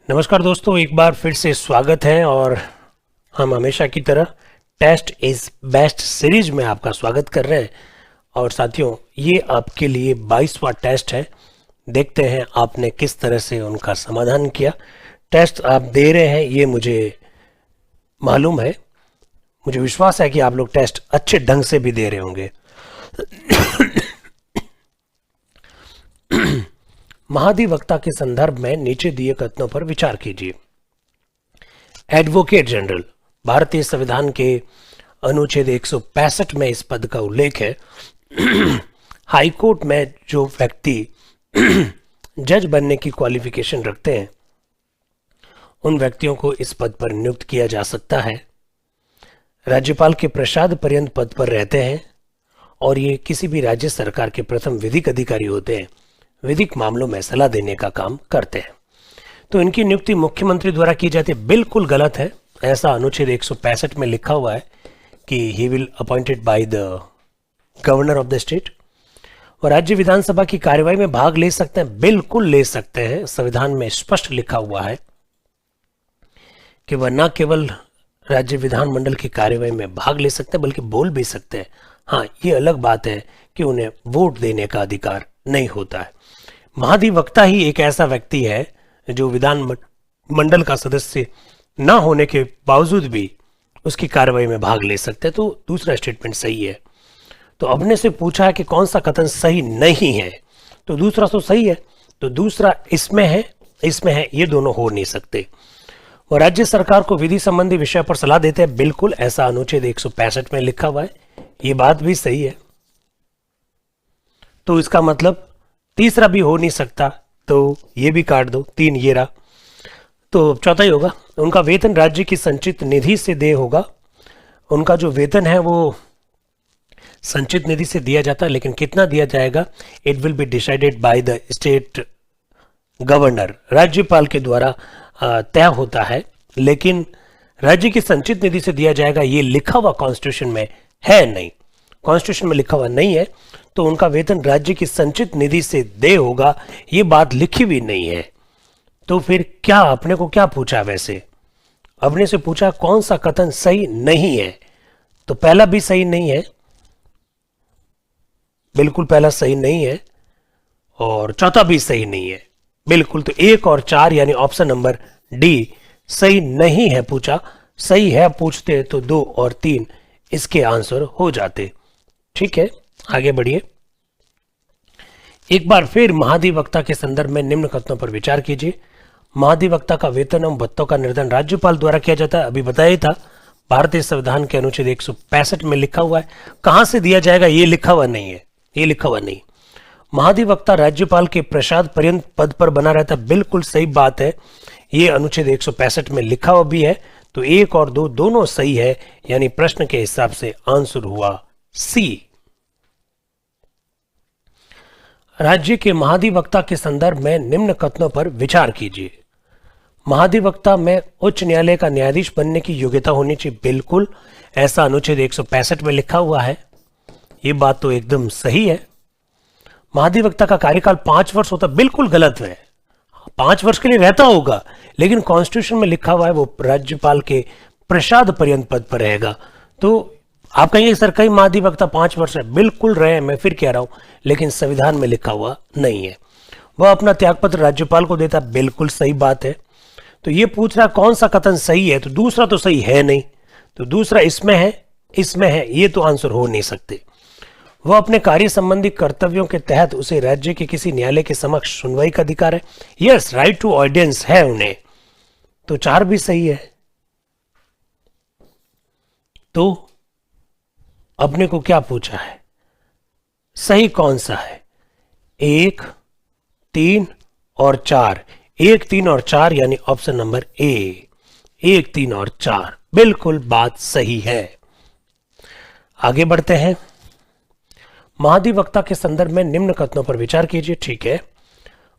नमस्कार दोस्तों, एक बार फिर से स्वागत है और हम हमेशा की तरह टेस्ट इज बेस्ट सीरीज में आपका स्वागत कर रहे हैं। और साथियों, ये आपके लिए 22वां टेस्ट है। देखते हैं आपने किस तरह से उनका समाधान किया। टेस्ट आप दे रहे हैं ये मुझे मालूम है, मुझे विश्वास है कि आप लोग टेस्ट अच्छे ढंग से भी दे रहे होंगे। महाधिवक्ता के संदर्भ में नीचे दिए कथनों पर विचार कीजिए। एडवोकेट जनरल, भारतीय संविधान के अनुच्छेद 165 में इस पद का उल्लेख है। हाईकोर्ट में जो व्यक्ति जज बनने की क्वालिफिकेशन रखते हैं उन व्यक्तियों को इस पद पर नियुक्त किया जा सकता है। राज्यपाल के प्रसाद पर्यंत पद पर रहते हैं और ये किसी भी राज्य सरकार के प्रथम विधिक अधिकारी होते हैं। विधिक मामलों में सलाह देने का काम करते हैं। तो इनकी नियुक्ति मुख्यमंत्री द्वारा की जाती है। बिल्कुल गलत है। ऐसा अनुच्छेद 165 में लिखा हुआ है कि he will appointed by the governor of the state. और राज्य विधानसभा की कार्यवाही में भाग ले सकते हैं, बिल्कुल ले सकते हैं। संविधान में स्पष्ट लिखा हुआ है कि वह न केवल राज्य विधानमंडल की कार्यवाही में भाग ले सकते हैं बल्कि बोल भी सकते हैं। हाँ, ये अलग बात है कि उन्हें वोट देने का अधिकार नहीं होता है। महाधिवक्ता ही एक ऐसा व्यक्ति है जो विधान मंडल का सदस्य न होने के बावजूद भी उसकी कार्रवाई में भाग ले सकते हैं। तो दूसरा स्टेटमेंट सही है। तो अपने से पूछा है कि कौन सा कथन सही नहीं है, तो दूसरा तो सही है, तो दूसरा इसमें है, ये दोनों हो नहीं सकते। और राज्य सरकार को विधि संबंधी विषय पर सलाह देते हैं, बिल्कुल ऐसा अनुच्छेद 165 में लिखा हुआ है। ये बात भी सही है। तो इसका मतलब तीसरा भी हो नहीं सकता, तो ये भी काट दो। 3 ये रहा, तो चौथा ही होगा। उनका वेतन राज्य की संचित निधि से देय होगा। उनका जो वेतन है वो संचित निधि से दिया जाता है, लेकिन कितना दिया जाएगा it will be decided by the state governor. राज्यपाल के द्वारा तय होता है, लेकिन राज्य की संचित निधि से दिया जाएगा ये लिखा हुआ कॉन्स्टिट्यूशन में है नहीं। कॉन्स्टिट्यूशन में लिखा हुआ नहीं है, तो उनका वेतन राज्य की संचित निधि से देय होगा, ये बात लिखी भी नहीं है। तो फिर क्या अपने को क्या पूछा? वैसे अपने से पूछा कौन सा कथन सही नहीं है, तो पहला भी सही नहीं है, बिल्कुल पहला सही नहीं है, और चौथा भी सही नहीं है बिल्कुल। तो 1 और 4 यानी ऑप्शन नंबर डी सही नहीं है पूछा। सही है पूछते तो 2 और 3 इसके आंसर हो जाते। ठीक है, आगे बढ़िए। एक बार फिर महाधिवक्ता के संदर्भ में निम्न कथनों पर विचार कीजिए। महाधिवक्ता का वेतन एवं भत्तों का निर्धारण राज्यपाल द्वारा किया जाता है। अभी बताया था, भारतीय संविधान के अनुच्छेद 165 में लिखा हुआ है। कहां से दिया जाएगा ये लिखा हुआ नहीं है, ये लिखा हुआ नहीं। महाधिवक्ता राज्यपाल के प्रसाद पर्यंत पद पर बना रहता है, बिल्कुल सही बात है। ये अनुच्छेद 165 में लिखा हुआ भी है। तो 1 और 2 दोनों सही है, यानी प्रश्न के हिसाब से आंसर हुआ सी। राज्य के महाधिवक्ता के संदर्भ में निम्न कथनों पर विचार कीजिए। महाधिवक्ता में उच्च न्यायालय का न्यायाधीश बनने की योग्यता होनी चाहिए, बिल्कुल ऐसा अनुच्छेद 165 में लिखा हुआ है। ये बात तो एकदम सही है। महाधिवक्ता का कार्यकाल 5 वर्ष होता, बिल्कुल गलत है। 5 वर्ष के लिए रहता होगा, लेकिन कॉन्स्टिट्यूशन में लिखा हुआ है वो राज्यपाल के प्रसाद पर्यंत पद पर रहेगा। तो आप कहेंगे सर कई महाधिवक्ता 5 वर्ष है, बिल्कुल रहे, मैं फिर कह रहा हूं, लेकिन संविधान में लिखा हुआ नहीं है। वह अपना त्यागपत्र राज्यपाल को देता, बिल्कुल सही बात है। तो ये पूछ रहा कौन सा कथन सही है, तो दूसरा तो सही है नहीं, तो दूसरा इसमें है, ये तो आंसर हो नहीं सकते। वह अपने कार्य संबंधी कर्तव्यों के तहत उसे राज्य के किसी न्यायालय के समक्ष सुनवाई का अधिकार है। यस, राइट टू ऑडियंस है उन्हें, तो 4 भी सही है। तो अपने को क्या पूछा है, सही कौन सा है? 1, 3 और 4। 1, 3 और 4 यानी ऑप्शन नंबर ए। 1, 3 और 4 बिल्कुल बात सही है। आगे बढ़ते हैं। महाधिवक्ता के संदर्भ में निम्न कथनों पर विचार कीजिए। ठीक है,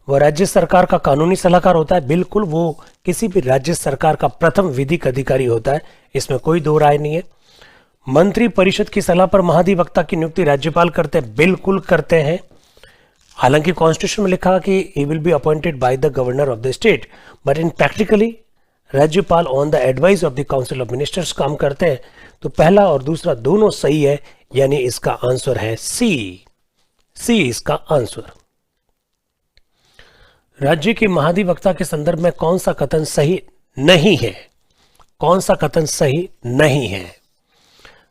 वह राज्य सरकार का कानूनी सलाहकार होता है, बिल्कुल वो किसी भी राज्य सरकार का प्रथम विधिक अधिकारी होता है, इसमें कोई दो राय नहीं है। मंत्री परिषद की सलाह पर महाधिवक्ता की नियुक्ति राज्यपाल करते हैं, बिल्कुल करते हैं। हालांकि कॉन्स्टिट्यूशन में लिखा कि he will be appointed by the governor of the state, but in practically राज्यपाल on the advice of the council of ministers काम करते हैं। तो पहला और दूसरा दोनों सही है, यानी इसका आंसर है सी। सी इसका आंसर। राज्य के महाधिवक्ता के संदर्भ में कौन सा कथन सही नहीं है? कौन सा कथन सही नहीं है?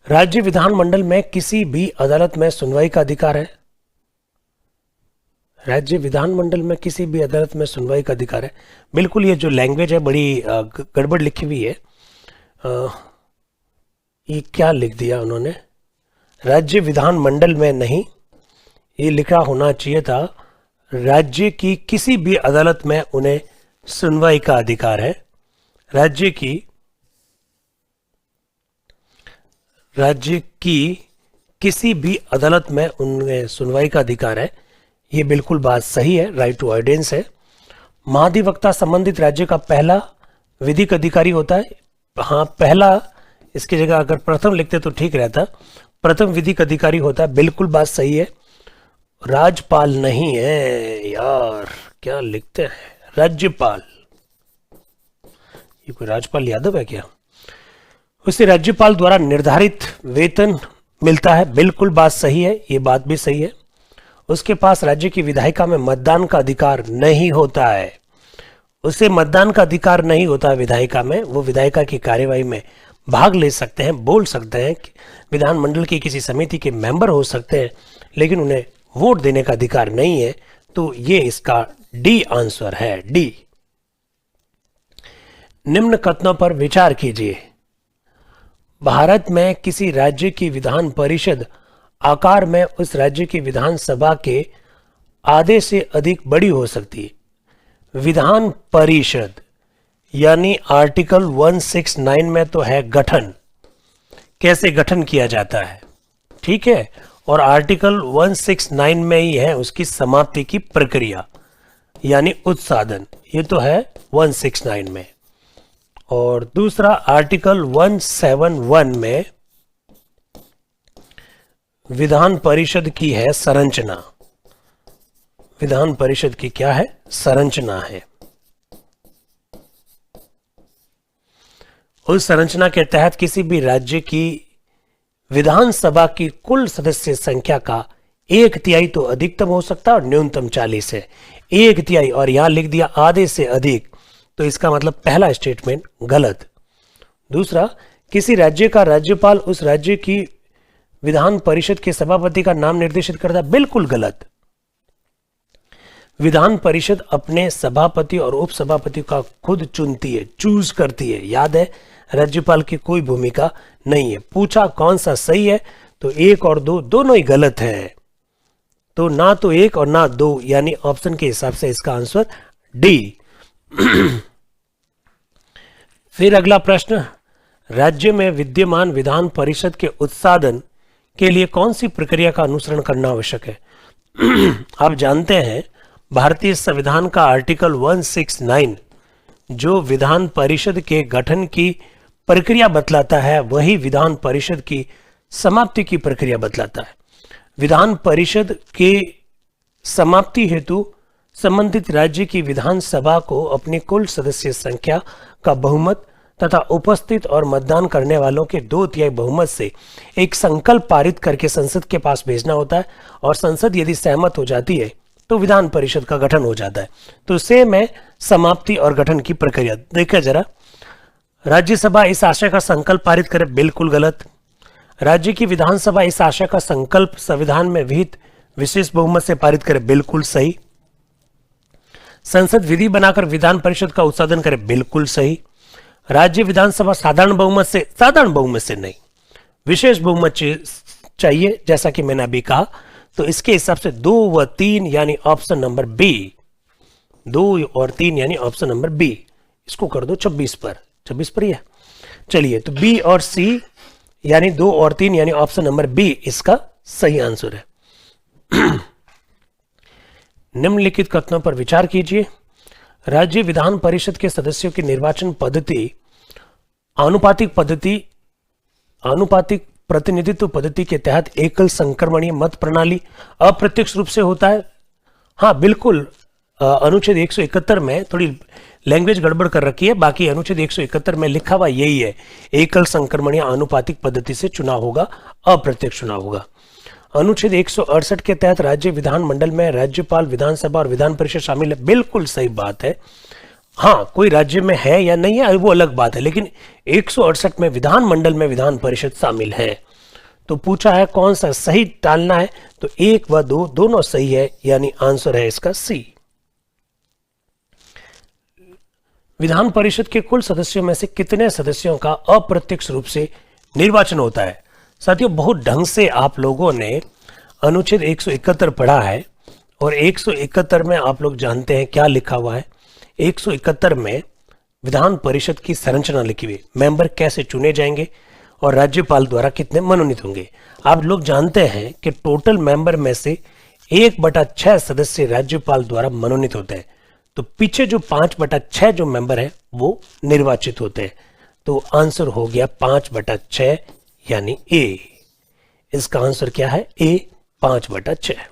राज्य विधानमंडल में किसी भी अदालत में सुनवाई का अधिकार है। राज्य विधानमंडल में किसी भी अदालत में सुनवाई का अधिकार है। बिल्कुल, ये जो लैंग्वेज है बड़ी गड़बड़ लिखी हुई है। ये क्या लिख दिया उन्होंने? राज्य विधानमंडल में नहीं, ये लिखा होना चाहिए था राज्य की किसी भी अदालत में उन्हें सुनवाई का अधिकार है। राज्य की किसी भी अदालत में उन्हें सुनवाई का अधिकार है। ये बिल्कुल बात सही है, राइट टू ऑडियंस है। महाधिवक्ता संबंधित राज्य का पहला विधिक अधिकारी होता है। हाँ, पहला, इसकी जगह अगर प्रथम लिखते तो ठीक रहता। प्रथम विधिक अधिकारी होता है, बिल्कुल बात सही है। राज्यपाल नहीं है यार, क्या लिखते हैं? राज्यपाल। ये कोई राज्यपाल यादव है क्या? उसे राज्यपाल द्वारा निर्धारित वेतन मिलता है, बिल्कुल बात सही है, ये बात भी सही है। उसके पास राज्य की विधायिका में मतदान का अधिकार नहीं होता है। उसे मतदान का अधिकार नहीं होता है विधायिका में। वो विधायिका की कार्यवाही में भाग ले सकते हैं, बोल सकते हैं, विधानमंडल की किसी समिति के मेंबर हो सकते हैं, लेकिन उन्हें वोट देने का अधिकार नहीं है। तो ये इसका डी आंसर है, डी। निम्न कथनों पर विचार कीजिए। भारत में किसी राज्य की विधान परिषद आकार में उस राज्य की विधानसभा के आधे से अधिक बड़ी हो सकती है। विधान परिषद यानी आर्टिकल 169 में तो है गठन, कैसे गठन किया जाता है, ठीक है, और आर्टिकल 169 में ही है उसकी समाप्ति की प्रक्रिया यानी उत्साधन, ये तो है 169 में। और दूसरा आर्टिकल 171 में विधान परिषद की है संरचना। विधान परिषद की क्या है? संरचना है। उस संरचना के तहत किसी भी राज्य की विधानसभा की कुल सदस्य संख्या का 1/3 तो अधिकतम हो सकता है और न्यूनतम 40 है। 1/3, और यहां लिख दिया आधे से अधिक, तो इसका मतलब पहला स्टेटमेंट गलत। दूसरा, किसी राज्य का राज्यपाल उस राज्य की विधान परिषद के सभापति का नाम निर्देशित करता है, बिल्कुल गलत। विधान परिषद अपने सभापति और उपसभापति का खुद चुनती है, चूज करती है। याद है, राज्यपाल की कोई भूमिका नहीं है। पूछा कौन सा सही है, तो 1 और 2 दोनों ही गलत है। तो ना तो 1 और ना 2, यानी ऑप्शन के हिसाब से इसका आंसर डी। फिर अगला प्रश्न, राज्य में विद्यमान विधान परिषद के उत्साधन के लिए कौन सी प्रक्रिया का अनुसरण करना आवश्यक है? आप जानते हैं भारतीय संविधान का आर्टिकल 169 जो विधान परिषद के गठन की प्रक्रिया बतलाता है, वही विधान परिषद की समाप्ति की प्रक्रिया बतलाता है। विधान परिषद के समाप्ति हेतु संबंधित राज्य की विधानसभा को अपनी कुल सदस्य संख्या का बहुमत तथा उपस्थित और मतदान करने वालों के 2/3 बहुमत से एक संकल्प पारित करके संसद के पास भेजना होता है, और संसद यदि सहमत हो जाती है तो विधान परिषद का गठन हो जाता है। तो सेम है समाप्ति और गठन की प्रक्रिया। देखिए जरा, राज्यसभा इस आशय का संकल्प पारित करे, बिल्कुल गलत। राज्य की विधानसभा इस आशय का संकल्प संविधान में विहित विशेष बहुमत से पारित करे, बिल्कुल सही। संसद विधि बनाकर विधान परिषद का उत्साधन करे, बिल्कुल सही। राज्य विधानसभा साधारण बहुमत से नहीं, विशेष बहुमत चाहिए, जैसा कि मैंने अभी कहा। तो इसके हिसाब से 2 व 3 यानी ऑप्शन नंबर बी, 2 और 3 यानी ऑप्शन नंबर बी। इसको कर दो 26 पर ही है। चलिए, तो बी और सी यानी 2 और 3 यानी ऑप्शन नंबर बी इसका सही आंसर है। निम्नलिखित कथनों पर विचार कीजिए। राज्य विधान परिषद के सदस्यों की निर्वाचन पद्धति आनुपातिक प्रतिनिधित्व पद्धति के तहत एकल संक्रमणीय मत प्रणाली अप्रत्यक्ष रूप से होता है, हाँ बिल्कुल, अनुच्छेद 171 में थोड़ी लैंग्वेज गड़बड़ कर रखी है, बाकी अनुच्छेद 171 में लिखा हुआ यही है, एकल संक्रमण या आनुपातिक पद्धति से चुनाव होगा, अप्रत्यक्ष चुनाव होगा। अनुच्छेद 168 के तहत राज्य विधानमंडल में राज्यपाल, विधानसभा और विधान परिषद शामिल है, बिल्कुल सही बात है। हाँ, कोई राज्य में है या नहीं है वो अलग बात है, लेकिन 168 में विधानमंडल में विधान परिषद शामिल है। तो पूछा है कौन सा सही टालना है, तो 1 व 2 दोनों सही है, यानी आंसर है इसका सी। विधान परिषद के कुल सदस्यों में से कितने सदस्यों का अप्रत्यक्ष रूप से निर्वाचन होता है? साथियों, बहुत ढंग से आप लोगों ने अनुच्छेद 171 पढ़ा है, और 171 में आप लोग जानते हैं क्या लिखा हुआ है। 171 में विधान परिषद की संरचना लिखी हुई, मेंबर कैसे चुने जाएंगे और राज्यपाल द्वारा कितने मनोनीत होंगे। आप लोग जानते हैं कि टोटल मेंबर में से 1/6 सदस्य राज्यपाल द्वारा मनोनीत होते हैं, तो पीछे जो 5/6 जो मेंबर है वो निर्वाचित होते हैं। तो आंसर हो गया 5/6 यानी ए। इसका आंसर क्या है? ए, 5/6।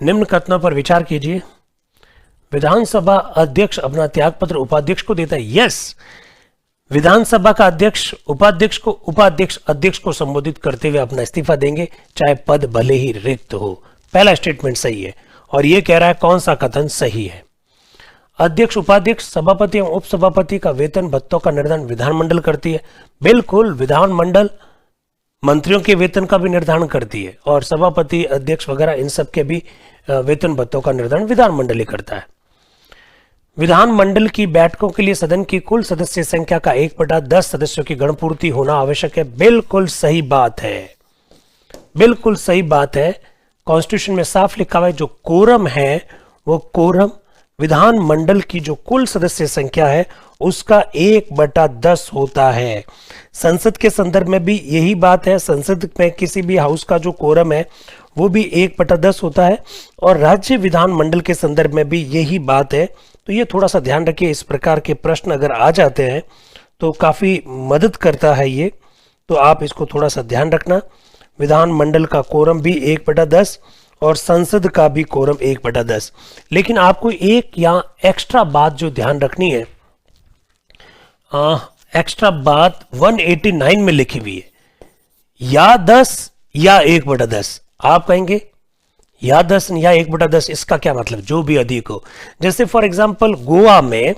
निम्न कथनों पर विचार कीजिए। विधानसभा अध्यक्ष अपना त्यागपत्र उपाध्यक्ष को देता है। यस, विधानसभा का अध्यक्ष उपाध्यक्ष अध्यक्ष को संबोधित करते हुए अपना इस्तीफा देंगे, चाहे पद भले ही रिक्त हो। पहला स्टेटमेंट सही है, और यह कह रहा है कौन सा कथन सही है। अध्यक्ष, उपाध्यक्ष, सभापति एवं उपसभापति का वेतन भत्तों का निर्धारण विधानमंडल करती है। बिल्कुल, विधानमंडल मंत्रियों के वेतन का भी निर्धारण करती है, और सभापति, अध्यक्ष वगैरह इन सब के भी वेतन भत्तों का निर्धारण विधानमंडल ही करता है। विधानमंडल की बैठकों के लिए सदन की कुल सदस्य संख्या का 1/10 सदस्यों की गणपूर्ति होना आवश्यक है। बिल्कुल सही बात है, बिल्कुल सही बात है। कॉन्स्टिट्यूशन में साफ लिखा हुआ है जो कोरम है वो कोरम विधानमंडल की जो कुल सदस्य संख्या है उसका 1/10 होता है। संसद के संदर्भ में भी यही बात है। संसद में किसी भी हाउस का जो कोरम है वो भी 1/10 होता है, और राज्य विधानमंडल के संदर्भ में भी यही बात है। तो ये थोड़ा सा ध्यान रखिए, इस प्रकार के प्रश्न अगर आ जाते हैं तो काफी मदद करता है ये, तो आप इसको थोड़ा सा ध्यान रखना। विधानमंडल का कोरम भी 1/10 और संसद का भी कोरम 1/10। लेकिन आपको एक यहाँ एक्स्ट्रा बात जो ध्यान रखनी है, एक्स्ट्रा बात 189 में लिखी हुई है, या 10 या 1/10। आप कहेंगे या 10 या 1/10, इसका क्या मतलब? जो भी अधिक हो। जैसे फॉर एग्जांपल गोवा में,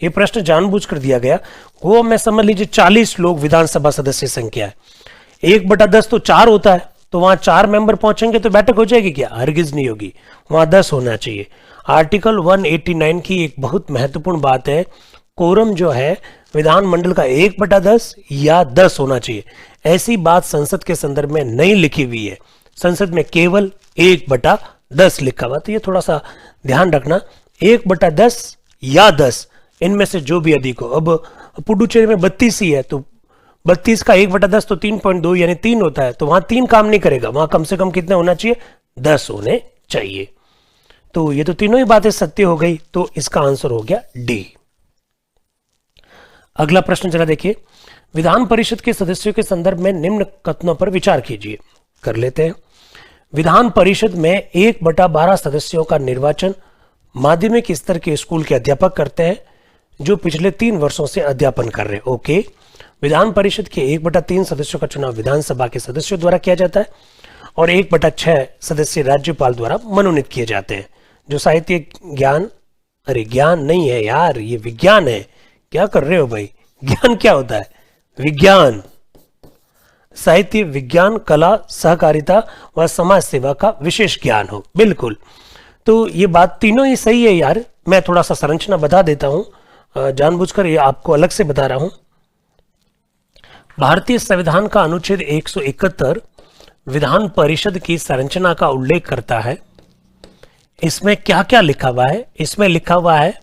ये प्रश्न जानबूझकर दिया गया, गोवा में समझ लीजिए 40 लोग विधानसभा सदस्य संख्या है, 1/10 तो 4 होता है, तो वहां 4 मेंबर पहुंचेंगे तो बैठक हो जाएगी क्या? हरगिज नहीं होगी, वहां 10 होना चाहिए। आर्टिकल 189 की एक बहुत महत्वपूर्ण बात है, कोरम जो है विधानमंडल का 1/10 या 10 होना चाहिए। ऐसी बात संसद के संदर्भ में नहीं लिखी हुई है, संसद में केवल 1/10 लिखा हुआ। तो ये थोड़ा सा ध्यान रखना, 1/10 या 10, इनमें से जो भी अधिक हो। अब पुडुचेरी में 32 ही है, तो 32 का 1/10 तो 3.2 यानी 3 होता है, तो वहां 3 काम नहीं करेगा, वहां कम से कम कितने होना चाहिए? 10 होने चाहिए। तो ये तो तीनों ही बातें सत्य हो गई, तो इसका आंसर हो गया डी। अगला प्रश्न जरा देखिए, विधान परिषद के सदस्यों के संदर्भ में निम्न कथनों पर विचार कीजिए। कर लेते हैं। विधान परिषद में 1/12 सदस्यों का निर्वाचन माध्यमिक स्तर के स्कूल के अध्यापक करते हैं जो पिछले 3 वर्षों से अध्यापन कर रहे हैं। ओके। विधान परिषद के 1/3 सदस्यों का चुनाव विधानसभा के सदस्यों द्वारा किया जाता है, और 1/6 सदस्य राज्यपाल द्वारा मनोनीत किए जाते हैं। जो साहित्य ज्ञान, अरे ज्ञान नहीं है यार, ये विज्ञान है। क्या कर रहे हो भाई? ज्ञान क्या होता है? विज्ञान, साहित्य, विज्ञान, कला, सहकारिता व समाज सेवा का विशेष ज्ञान हो। बिल्कुल, तो ये बात तीनों ही सही है यार। मैं थोड़ा सा संरचना बता देता हूं, जानबूझकर ये आपको अलग से बता रहा हूं। भारतीय संविधान का अनुच्छेद 171 विधान परिषद की संरचना का उल्लेख करता है। इसमें क्या क्या लिखा हुआ है? इसमें लिखा हुआ है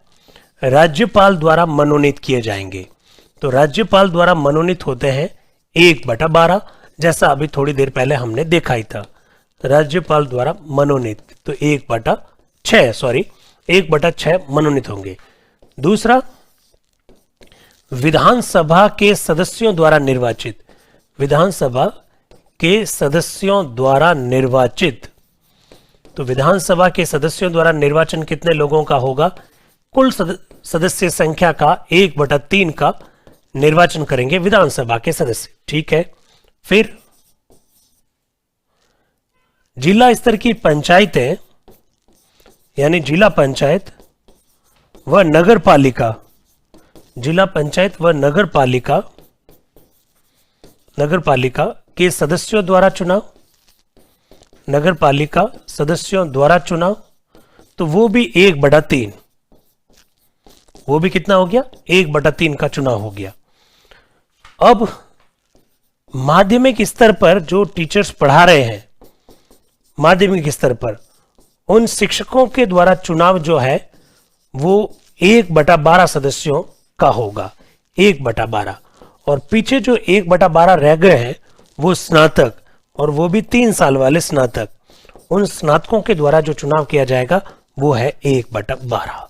राज्यपाल द्वारा मनोनीत किए जाएंगे। तो राज्यपाल द्वारा मनोनीत होते हैं 1/12, जैसा अभी थोड़ी देर पहले हमने देखा ही था। राज्यपाल द्वारा मनोनीत, तो 1/6 मनोनीत होंगे। दूसरा, विधानसभा के सदस्यों द्वारा निर्वाचित, विधानसभा के सदस्यों द्वारा निर्वाचित तो विधानसभा के सदस्यों द्वारा निर्वाचन कितने लोगों का होगा? कुल सदस्य संख्या का 1/3 का निर्वाचन करेंगे विधानसभा के सदस्य। ठीक है, फिर जिला स्तर की पंचायतें यानी जिला पंचायत व नगर पालिका, जिला पंचायत व नगर पालिका के सदस्यों द्वारा चुनाव, नगर पालिका सदस्यों द्वारा चुनाव, तो वो भी 1/3, वो भी कितना हो गया? 1/3 का चुनाव हो गया। अब माध्यमिक स्तर पर जो टीचर्स पढ़ा रहे हैं, माध्यमिक स्तर पर उन शिक्षकों के द्वारा चुनाव जो है वो 1/12 सदस्यों का होगा, 1/12। और पीछे जो 1/12 रह गए हैं वो स्नातक, और वो भी 3 साल वाले स्नातक, उन स्नातकों के द्वारा जो चुनाव किया जाएगा वो है 1/12।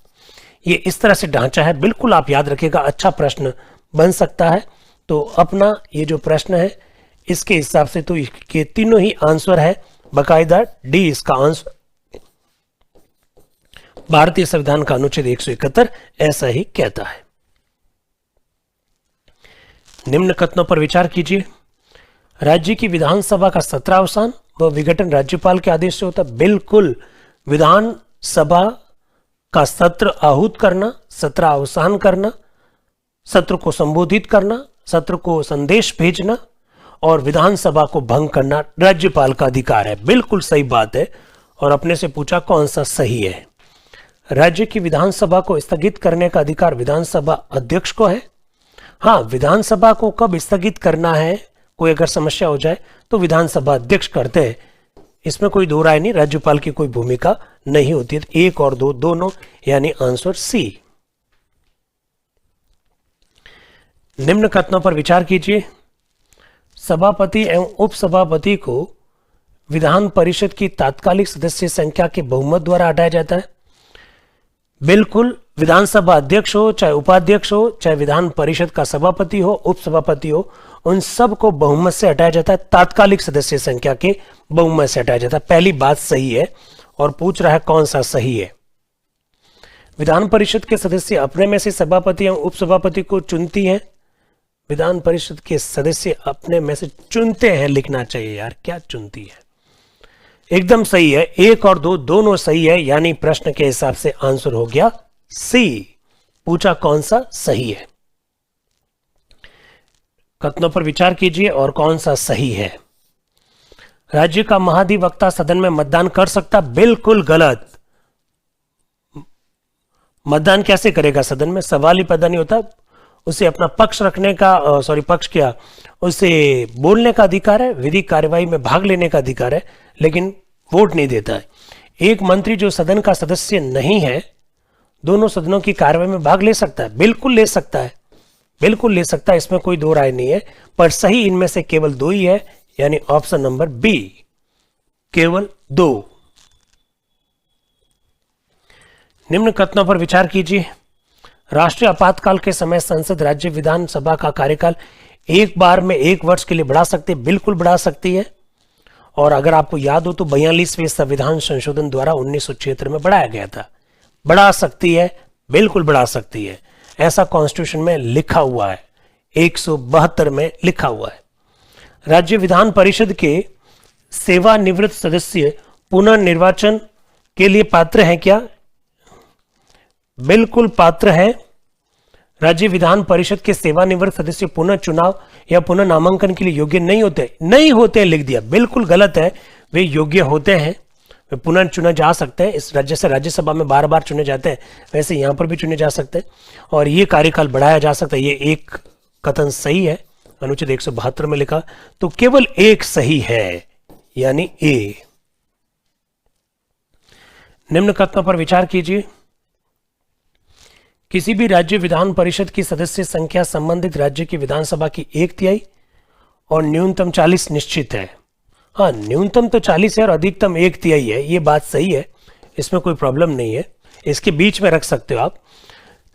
ये इस तरह से ढांचा है, बिल्कुल आप याद रखिएगा, अच्छा प्रश्न बन सकता है। तो अपना ये जो प्रश्न है इसके हिसाब से तो इसके तीनों ही आंसर है बकायदा, डी इसका आंसर। भारतीय संविधान का अनुच्छेद 171 ऐसा ही कहता है। निम्न कथनों पर विचार कीजिए। राज्य की विधानसभा का सत्र अवसान व विघटन राज्यपाल के आदेश से होता है। बिल्कुल, विधानसभा का सत्र आहूत करना, सत्र अवसान करना, सत्र को संबोधित करना, सत्र को संदेश भेजना और विधानसभा को भंग करना राज्यपाल का अधिकार है। बिल्कुल सही बात है। और अपने से पूछा कौन सा सही है? राज्य की विधानसभा को स्थगित करने का अधिकार विधानसभा अध्यक्ष को है। हाँ, विधानसभा को कब स्थगित करना है, कोई अगर समस्या हो जाए तो विधानसभा अध्यक्ष करते हैं, इसमें कोई दो राय नहीं, राज्यपाल की कोई भूमिका नहीं होती है। 1 और 2 दोनों, यानी आंसर सी। निम्न कथनों पर विचार कीजिए। सभापति एवं उपसभापति को विधान परिषद की तात्कालिक सदस्य संख्या के बहुमत द्वारा हटाया जाता है। बिल्कुल, विधानसभा अध्यक्ष हो, चाहे उपाध्यक्ष हो, चाहे विधान परिषद का सभापति हो, उपसभापति हो, उन सब को बहुमत से हटाया जाता है, तात्कालिक सदस्य संख्या के बहुमत से हटाया जाता है। पहली बात सही है। और पूछ रहा है कौन सा सही है? विधान परिषद के सदस्य अपने में से सभापति एवं उपसभापति को चुनती हैं। विधान परिषद के सदस्य अपने में से चुनते हैं लिखना चाहिए यार, क्या चुनती है? एकदम सही है। 1 और 2 दोनों सही है, यानी प्रश्न के हिसाब से आंसर हो गया सी। पूछा कौन सा सही है? कथनों पर विचार कीजिए और कौन सा सही है। राज्य का महाधिवक्ता सदन में मतदान कर सकता? बिल्कुल गलत। मतदान कैसे करेगा सदन में? सवाल ही पैदा नहीं होता। उसे अपना पक्ष रखने का पक्ष क्या, उसे बोलने का अधिकार है, विधिक कार्यवाही में भाग लेने का अधिकार है, लेकिन वोट नहीं देता है। एक मंत्री जो सदन का सदस्य नहीं है, दोनों सदनों की कार्यवाही में भाग ले सकता है? बिल्कुल ले सकता है, बिल्कुल ले सकता है, इसमें कोई दो राय नहीं है। पर सही इनमें से केवल 2 ही है, यानी ऑप्शन नंबर बी, केवल 2। निम्न कथनों पर विचार कीजिए। राष्ट्रीय आपातकाल के समय संसद राज्य विधानसभा का कार्यकाल एक बार में 1 वर्ष के लिए बढ़ा सकती है। बिल्कुल बढ़ा सकती है। और अगर आपको याद हो तो 42वें संविधान संशोधन द्वारा 1976 में बढ़ाया गया था। बढ़ा सकती है, बिल्कुल बढ़ा सकती है, ऐसा कॉन्स्टिट्यूशन में लिखा हुआ है, 172 में लिखा हुआ है। राज्य विधान परिषद के सेवानिवृत्त सदस्य पुनर्निर्वाचन के लिए पात्र हैं क्या? बिल्कुल पात्र है। राज्य विधान परिषद के सेवानिवृत्त सदस्य पुनः चुनाव या पुनः नामांकन के लिए योग्य नहीं होते। नहीं होते लिख दिया, बिल्कुल गलत है। वे योग्य होते हैं, वे पुनः चुने जा सकते हैं। इस राज्य से राज्यसभा में बार बार चुने जाते हैं, वैसे यहां पर भी चुने जा सकते हैं और ये कार्यकाल बढ़ाया जा सकता है। ये एक कथन सही है, अनुच्छेद 172 में लिखा, तो केवल एक सही है, यानी ए। निम्न कथनों पर विचार कीजिए। किसी भी राज्य विधान परिषद की सदस्य संख्या संबंधित राज्य की विधानसभा की 1/3 और न्यूनतम 40 निश्चित है। हाँ, न्यूनतम तो 40 है और अधिकतम 1/3 है, ये बात सही है, इसमें कोई प्रॉब्लम नहीं है, इसके बीच में रख सकते हो आप।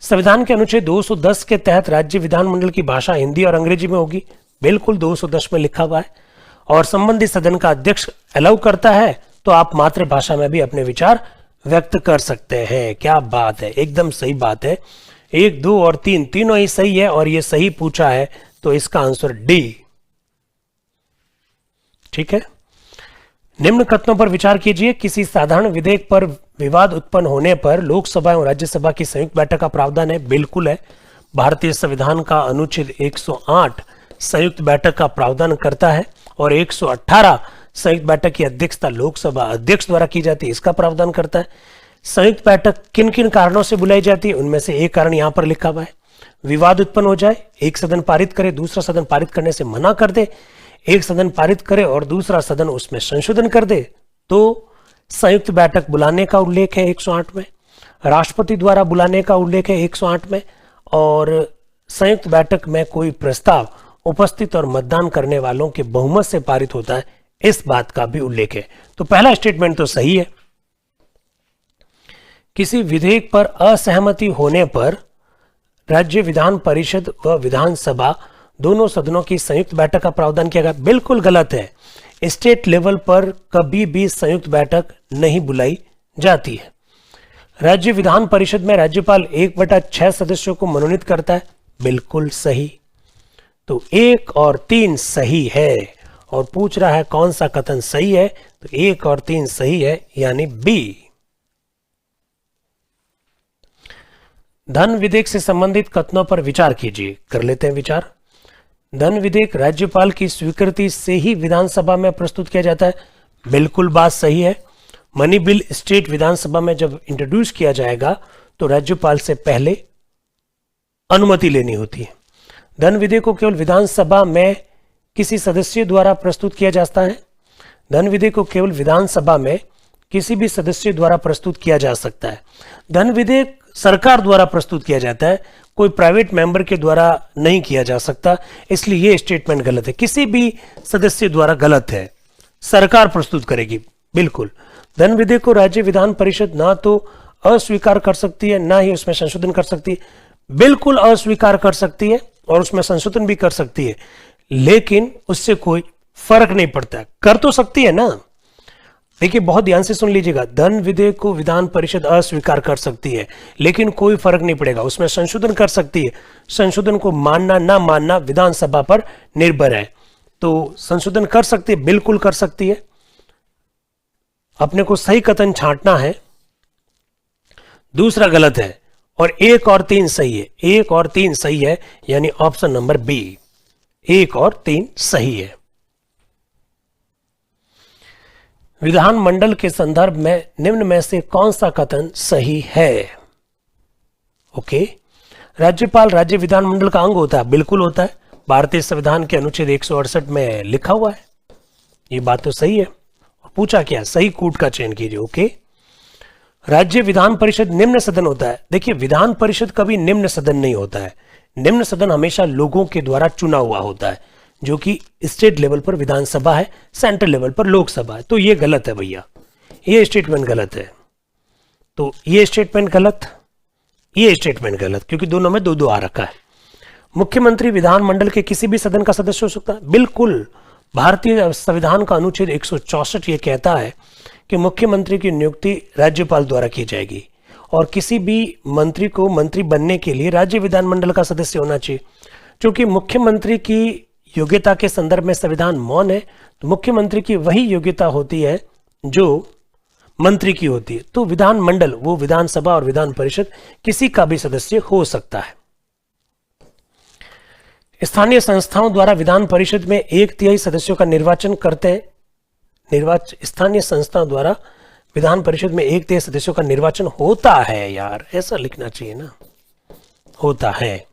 संविधान के अनुच्छेद 210 के तहत राज्य विधानमंडल की भाषा हिंदी और अंग्रेजी में होगी। बिल्कुल 210 में लिखा हुआ है। और संबंधित सदन का अध्यक्ष अलाउ करता है तो आप मातृभाषा में भी अपने विचार व्यक्त कर सकते हैं। क्या बात है, एकदम सही बात है। 1, 2 और 3 तीनों ही सही है और ये सही पूछा है, तो इसका आंसर डी। ठीक है, निम्न कथनों पर विचार कीजिए। किसी साधारण विधेयक पर विवाद उत्पन्न होने पर लोकसभा एवं राज्यसभा की संयुक्त बैठक का प्रावधान है। बिल्कुल है, भारतीय संविधान का अनुच्छेद 108 संयुक्त बैठक का प्रावधान करता है और 118 संयुक्त बैठक की अध्यक्षता लोकसभा अध्यक्ष द्वारा की जाती है, इसका प्रावधान करता है। संयुक्त बैठक किन किन कारणों से बुलाई जाती है, उनमें से एक कारण यहां पर लिखा हुआ है। विवाद उत्पन्न हो जाए, एक सदन पारित करे, दूसरा सदन पारित करने से मना कर दे, एक सदन पारित करे और दूसरा सदन उसमें संशोधन कर दे, तो संयुक्त बैठक बुलाने का उल्लेख है 108 में। राष्ट्रपति द्वारा बुलाने का उल्लेख है 108 में। और संयुक्त बैठक में कोई प्रस्ताव उपस्थित और मतदान करने वालों के बहुमत से पारित होता है, इस बात का भी उल्लेख है। तो पहला स्टेटमेंट तो सही है। किसी विधेयक पर असहमति होने पर राज्य विधान परिषद व विधानसभा दोनों सदनों की संयुक्त बैठक का प्रावधान किया गया, बिल्कुल गलत है। स्टेट लेवल पर कभी भी संयुक्त बैठक नहीं बुलाई जाती है। राज्य विधान परिषद में राज्यपाल 1/6 सदस्यों को मनोनीत करता है, बिल्कुल सही। तो 1 और 3 सही है। और पूछ रहा है कौन सा कथन सही है, तो 1 और 3 सही है, यानी बी। धन विधेयक से संबंधित कथनों पर विचार कीजिए। कर लेते हैं विचार। धन विधेयक राज्यपाल की स्वीकृति से ही विधानसभा में प्रस्तुत किया जाता है, बिल्कुल बात सही है। मनी बिल स्टेट विधानसभा में जब इंट्रोड्यूस किया जाएगा तो राज्यपाल से पहले अनुमति लेनी होती है। धन विधेयक को केवल विधानसभा में किसी सदस्य द्वारा प्रस्तुत किया जाता है। धन विधेयक को केवल विधानसभा में किसी भी सदस्य द्वारा प्रस्तुत किया जा सकता है। धन विधेयक सरकार द्वारा प्रस्तुत किया जाता है, कोई प्राइवेट मेंबर के द्वारा नहीं किया जा सकता, इसलिए यह स्टेटमेंट गलत है। किसी भी सदस्य द्वारा गलत है, सरकार प्रस्तुत करेगी, बिल्कुल। धन विधेयक को राज्य विधान परिषद ना तो अस्वीकार कर सकती है, ना ही उसमें संशोधन कर सकती है, बिल्कुल अस्वीकार कर सकती है और उसमें संशोधन भी कर सकती है, लेकिन उससे कोई फर्क नहीं पड़ता। कर तो सकती है ना। देखिए बहुत ध्यान से सुन लीजिएगा, धन विधेयक को विधान परिषद अस्वीकार कर सकती है, लेकिन कोई फर्क नहीं पड़ेगा, उसमें संशोधन कर सकती है। संशोधन को मानना ना मानना विधानसभा पर निर्भर है। तो संशोधन कर सकती है, बिल्कुल कर सकती है। अपने को सही कथन छांटना है, दूसरा गलत है और 1 और 3 सही है। 1 और 3 सही है, यानी ऑप्शन नंबर बी, 1 और 3 सही है। विधानमंडल के संदर्भ में निम्न में से कौन सा कथन सही है? ओके, राज्यपाल राज्य विधानमंडल का अंग होता है, बिल्कुल होता है, भारतीय संविधान के अनुच्छेद 168 में लिखा हुआ है, ये बात तो सही है। और पूछा क्या, सही कूट का चयन कीजिए। ओके, राज्य विधान परिषद निम्न सदन होता है। देखिए विधान परिषद कभी निम्न सदन नहीं होता है, निम्न सदन हमेशा लोगों के द्वारा चुना हुआ होता है, जो कि स्टेट लेवल पर विधानसभा है, सेंट्रल लेवल पर लोकसभा है। तो ये गलत है भैया, ये स्टेटमेंट गलत है। तो ये स्टेटमेंट गलत, ये स्टेटमेंट गलत, क्योंकि दोनों में 2-2 आ रखा है। मुख्यमंत्री विधानमंडल के किसी भी सदन का सदस्य हो सकता है, बिल्कुल। भारतीय संविधान का अनुच्छेद 164 ये कहता है कि मुख्यमंत्री की नियुक्ति राज्यपाल द्वारा की जाएगी और किसी भी मंत्री को मंत्री बनने के लिए राज्य विधानमंडल का सदस्य होना चाहिए। क्योंकि मुख्यमंत्री की योग्यता के संदर्भ में संविधान मौन है, तो मुख्यमंत्री की वही योग्यता होती है जो मंत्री की होती है। तो विधानमंडल वो विधानसभा और विधान परिषद किसी का भी सदस्य हो सकता है। स्थानीय संस्थाओं द्वारा विधान परिषद में 1/3 सदस्यों का निर्वाचन करते हैं। स्थानीय संस्थाओं द्वारा विधान परिषद में 1/3 सदस्यों का निर्वाचन होता है, यार ऐसा लिखना चाहिए ना, होता है,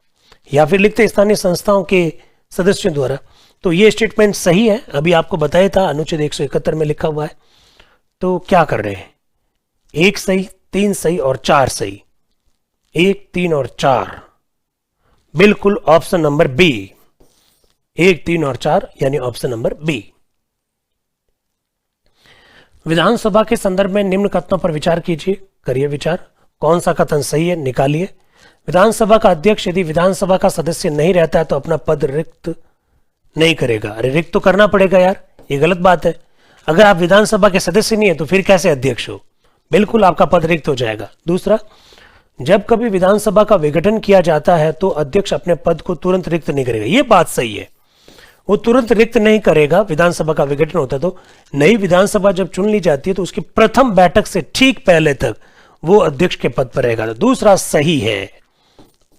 या फिर लिखते स्थानीय संस्थाओं के सदस्यों द्वारा। तो ये स्टेटमेंट सही है, अभी आपको बताया था अनुच्छेद 171 में लिखा हुआ है। तो क्या कर रहे हैं, 1 सही, 3 सही और 4 सही, 1, 3 और 4, बिल्कुल ऑप्शन नंबर बी, 1, 3 और 4 यानी ऑप्शन नंबर बी। विधानसभा के संदर्भ में निम्न कथनों पर विचार कीजिए, करिए विचार, कौन सा कथन सही है निकालिए। विधानसभा का अध्यक्ष यदि विधानसभा का सदस्य नहीं रहता है तो अपना पद रिक्त नहीं करेगा। अरे रिक्त तो करना पड़ेगा यार, ये गलत बात है। अगर आप विधानसभा के सदस्य नहीं है तो फिर कैसे अध्यक्ष हो? बिल्कुल आपका पद रिक्त हो जाएगा। दूसरा, जब कभी विधानसभा का विघटन किया जाता है तो अध्यक्ष अपने पद को तुरंत रिक्त नहीं करेगा। यह बात सही है, वो तुरंत रिक्त नहीं करेगा। विधानसभा का विघटन होता है तो नई विधानसभा जब चुन ली जाती है तो उसकी प्रथम बैठक से ठीक पहले तक वो अध्यक्ष के पद पर रहेगा। दूसरा सही है,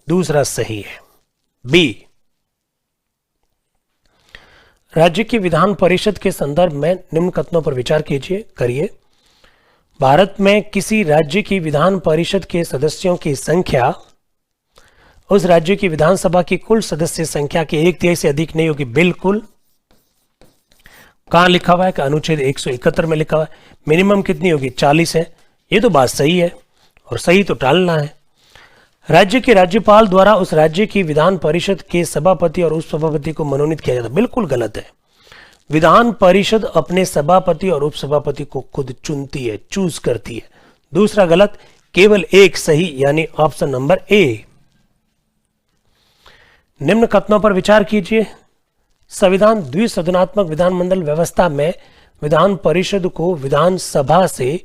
दूसरा सही है। बी, राज्य की विधान परिषद के संदर्भ में निम्न कथनों पर विचार करिए। भारत में किसी राज्य की विधान परिषद के सदस्यों की संख्या उस राज्य की विधानसभा की कुल सदस्य संख्या के 1/3 से अधिक नहीं होगी। बिल्कुल, कहां लिखा हुआ है कि अनुच्छेद 171 में लिखा हुआ है। मिनिमम कितनी होगी? 40 है। ये तो बात सही है और सही तो टालना है। राज्य के राज्यपाल द्वारा उस राज्य की विधान परिषद के सभापति और उपसभापति को मनोनीत किया जाता है। बिल्कुल गलत है। विधान परिषद अपने सभापति और उपसभापति को खुद चुनती है, चूज करती है। दूसरा गलत, केवल एक सही, यानी ऑप्शन नंबर ए। निम्न कथनों पर विचार कीजिए। संविधान द्विसदनात्मक विधानमंडल व्यवस्था में विधान परिषद को विधानसभा से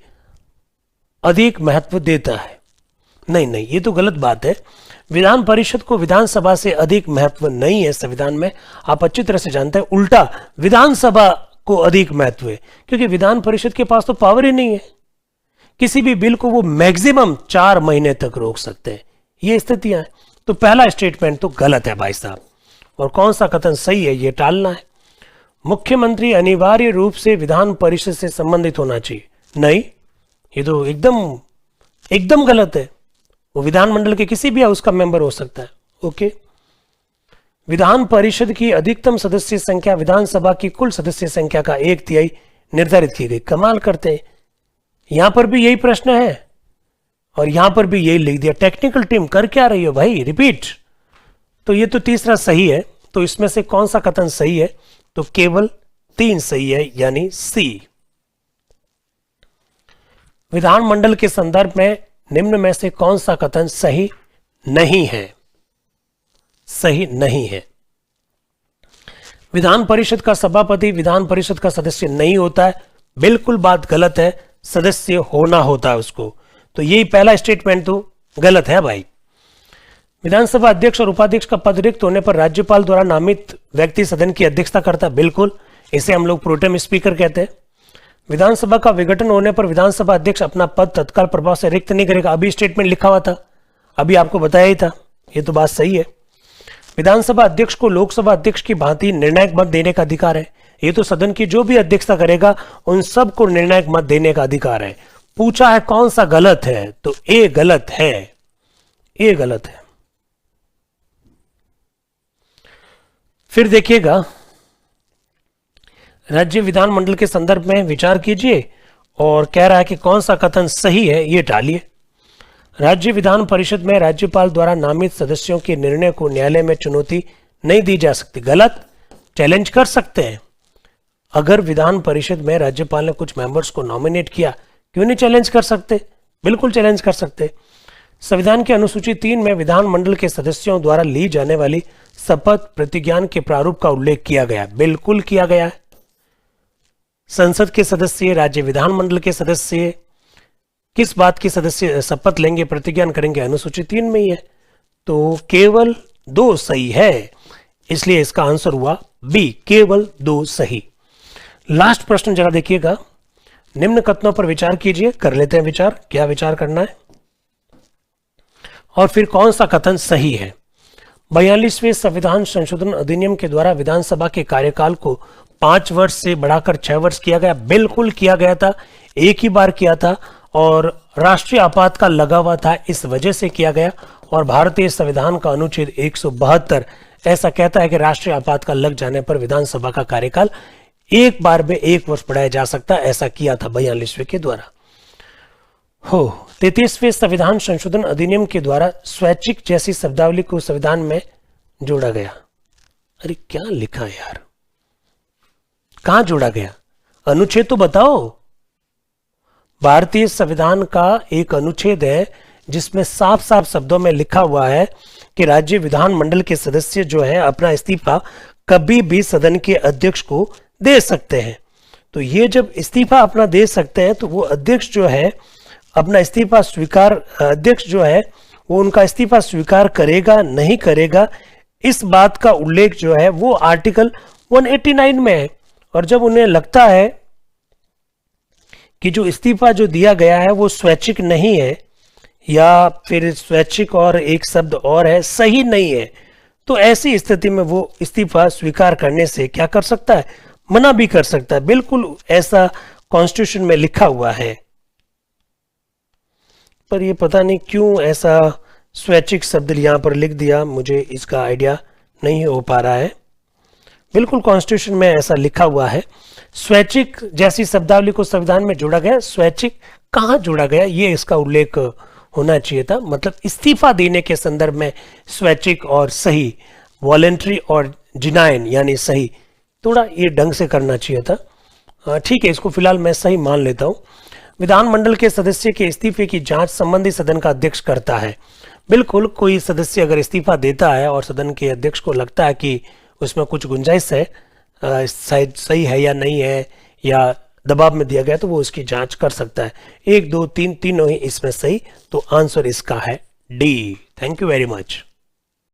अधिक महत्व देता है। नहीं, ये तो गलत बात है। विधान परिषद को विधानसभा से अधिक महत्व नहीं है संविधान में। आप अच्छी तरह से जानते हैं, उल्टा विधानसभा को अधिक महत्व है, क्योंकि विधान परिषद के पास तो पावर ही नहीं है। किसी भी बिल को वो मैक्सिमम 4 महीने तक रोक सकते हैं। ये स्थितियां हैं। तो पहला स्टेटमेंट तो गलत है भाई साहब। और कौन सा कथन सही है, ये टालना है। मुख्यमंत्री अनिवार्य रूप से विधान परिषद से संबंधित होना चाहिए। नहीं, ये तो एकदम गलत है। वो विधानमंडल के किसी भी हाउस का मेंबर हो सकता है। ओके। विधान परिषद की अधिकतम सदस्य संख्या विधानसभा की कुल सदस्य संख्या का 1/3 निर्धारित की गई। कमाल करते हैं। यहां पर भी यही प्रश्न है और यहां पर भी यही लिख दिया। टेक्निकल टीम कर क्या रही हो भाई? रिपीट। तो ये तो तीसरा सही है। तो इसमें से कौन सा कथन सही है? तो केवल 3 सही है, यानी सी। विधानमंडल के संदर्भ में निम्न में से कौन सा कथन सही नहीं है? सही नहीं है। विधान परिषद का सभापति विधान परिषद का सदस्य नहीं होता है। बिल्कुल बात गलत है। सदस्य होना होता है उसको। तो यही पहला स्टेटमेंट तो गलत है भाई। विधानसभा अध्यक्ष और उपाध्यक्ष का पद रिक्त होने पर राज्यपाल द्वारा नामित व्यक्ति सदन की अध्यक्षता करता है। बिल्कुल, इसे हम लोग प्रोटेम स्पीकर कहते हैं। विधानसभा का विघटन होने पर विधानसभा अध्यक्ष अपना पद तत्काल प्रभाव से रिक्त नहीं करेगा। अभी स्टेटमेंट लिखा हुआ था, अभी आपको बताया ही था। ये तो बात सही है। विधानसभा अध्यक्ष को लोकसभा अध्यक्ष की भांति निर्णायक मत देने का अधिकार है। ये तो सदन की जो भी अध्यक्षता करेगा उन सब को निर्णायक मत देने का अधिकार है। पूछा है कौन सा गलत है, तो ए गलत है। ए गलत है। फिर देखिएगा, राज्य विधानमंडल के संदर्भ में विचार कीजिए और कह रहा है कि कौन सा कथन सही है, ये टालिए। राज्य विधान परिषद में राज्यपाल द्वारा नामित सदस्यों के निर्णय को न्यायालय में चुनौती नहीं दी जा सकती। गलत। चैलेंज कर सकते हैं। अगर विधान परिषद में राज्यपाल ने कुछ मेंबर्स को नॉमिनेट किया, क्यों नहीं चैलेंज कर सकते? बिल्कुल चैलेंज कर सकते। संविधान की अनुसूची 3 में विधानमंडल के सदस्यों द्वारा ली जाने वाली शपथ प्रतिज्ञान के प्रारूप का उल्लेख किया गया। बिल्कुल किया गया है। संसद के सदस्य, राज्य विधानमंडल के सदस्य किस बात की सदस्य शपथ लेंगे, प्रतिज्ञान करेंगे, अनुसूची 3 में ही है। तो केवल 2 सही है, इसलिए इसका आंसर हुआ बी, केवल 2 सही। लास्ट प्रश्न जरा देखिएगा। निम्न कथनों पर विचार कीजिए। कर लेते हैं विचार, क्या विचार करना है और फिर कौन सा कथन सही है। 42वें संविधान संशोधन अधिनियम के द्वारा विधानसभा के कार्यकाल को 5 वर्ष से बढ़ाकर 6 वर्ष किया गया। बिल्कुल किया गया था, एक ही बार किया था और राष्ट्रीय आपातकाल लगा हुआ था, इस वजह से किया गया। और भारतीय संविधान का अनुच्छेद 172 ऐसा कहता है कि राष्ट्रीय आपातकाल लग जाने पर विधानसभा का कार्यकाल एक बार में 1 वर्ष बढ़ाया जा सकता है। ऐसा किया था 42वें के द्वारा। 33वें संविधान संशोधन अधिनियम के द्वारा स्वैच्छिक जैसी शब्दावली को संविधान में जोड़ा गया। अरे क्या लिखा है यार, कहां जोड़ा गया? अनुच्छेद तो बताओ। भारतीय संविधान का एक अनुच्छेद है जिसमें साफ साफ शब्दों में लिखा हुआ है कि राज्य विधानमंडल के सदस्य जो है अपना इस्तीफा कभी भी सदन के अध्यक्ष को दे सकते हैं। तो ये जब इस्तीफा अपना दे सकते हैं तो वो अध्यक्ष जो है अपना इस्तीफा स्वीकार, अध्यक्ष जो है वो उनका इस्तीफा स्वीकार करेगा नहीं करेगा, इस बात का उल्लेख जो है वो आर्टिकल 189 में है। और जब उन्हें लगता है कि जो इस्तीफा जो दिया गया है वो स्वैच्छिक नहीं है, या फिर स्वैच्छिक और एक शब्द और है, सही नहीं है, तो ऐसी स्थिति में वो इस्तीफा स्वीकार करने से क्या कर सकता है, मना भी कर सकता है। बिल्कुल ऐसा कॉन्स्टिट्यूशन में लिखा हुआ है। पर ये पता नहीं क्यों ऐसा स्वैच्छिक शब्द यहाँ पर लिख दिया, मुझे इसका आइडिया नहीं हो पा रहा है। बिल्कुल कॉन्स्टिट्यूशन में ऐसा लिखा हुआ है। स्वैच्छिक जैसी शब्दावली को संविधान में जोड़ा गया, स्वैच्छिक कहाँ जोड़ा गया, ये इसका उल्लेख होना चाहिए था। मतलब इस्तीफा देने के संदर्भ में स्वैच्छिक और सही, वॉलेंट्री और जिनायन यानी सही, थोड़ा ये ढंग से करना चाहिए था। ठीक है, इसको फिलहाल मैं सही मान लेता हूँ। विधानमंडल के सदस्य के इस्तीफे की जांच संबंधित सदन का अध्यक्ष करता है। बिल्कुल, कोई सदस्य अगर इस्तीफा देता है और सदन के अध्यक्ष को लगता है कि उसमें कुछ गुंजाइश है, शायद सही है या नहीं है, या दबाव में दिया गया, तो वो उसकी जांच कर सकता है। 1 2 3 तीनों ही इसमें सही, तो आंसर इसका है D. Thank you very much.